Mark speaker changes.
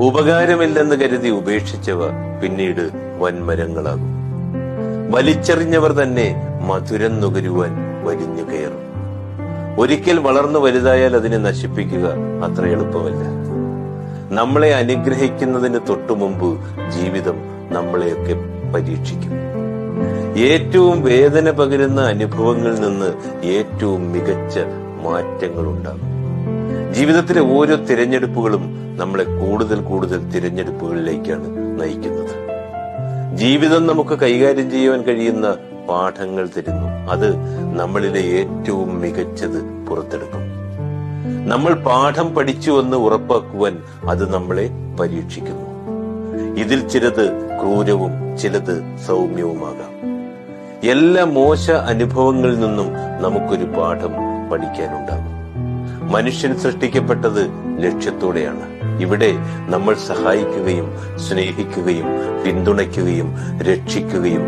Speaker 1: ഉപകാരമില്ലെന്ന് കരുതി ഉപേക്ഷിച്ചവ പിന്നീട് വൻമരങ്ങളാകും. വലിച്ചെറിഞ്ഞവർ തന്നെ മധുരം നുകരുവാൻ വലിഞ്ഞു കയറും. ഒരിക്കൽ വളർന്നു വലുതായാൽ അതിനെ നശിപ്പിക്കുക അത്ര എളുപ്പമല്ല. നമ്മളെ അനുഗ്രഹിക്കുന്നതിന് തൊട്ടുമുമ്പ് ജീവിതം നമ്മളെയൊക്കെ പരീക്ഷിക്കും. ഏറ്റവും വേദന പകരുന്ന അനുഭവങ്ങളിൽ നിന്ന് ഏറ്റവും മികച്ച മാറ്റങ്ങൾ ഉണ്ടാകും. ജീവിതത്തിലെ ഓരോ തിരഞ്ഞെടുപ്പുകളും നമ്മളെ കൂടുതൽ കൂടുതൽ തിരഞ്ഞെടുപ്പുകളിലേക്കാണ് നയിക്കുന്നത്. ജീവിതം നമുക്ക് കൈകാര്യം ചെയ്യുവാൻ കഴിയുന്ന പാഠങ്ങൾ തരുന്നു. അത് നമ്മളിലെ ഏറ്റവും മികച്ചത് പുറത്തെടുക്കും. നമ്മൾ പാഠം പഠിച്ചുവെന്ന് ഉറപ്പാക്കുവാൻ അത് നമ്മളെ പരീക്ഷിക്കുന്നു. ഇതിൽ ചിലത് ക്രൂരവും ചിലത് സൗമ്യവുമാകാം. എല്ലാ മോശ അനുഭവങ്ങളിൽ നിന്നും നമുക്കൊരു പാഠം പഠിക്കാനുണ്ടാകും. മനുഷ്യൻ സൃഷ്ടിക്കപ്പെട്ടത് ലക്ഷ്യത്തോടെയാണ്. ഇവിടെ നമ്മൾ സഹായിക്കുകയും സ്നേഹിക്കുകയും പിന്തുണയ്ക്കുകയും രക്ഷിക്കുകയും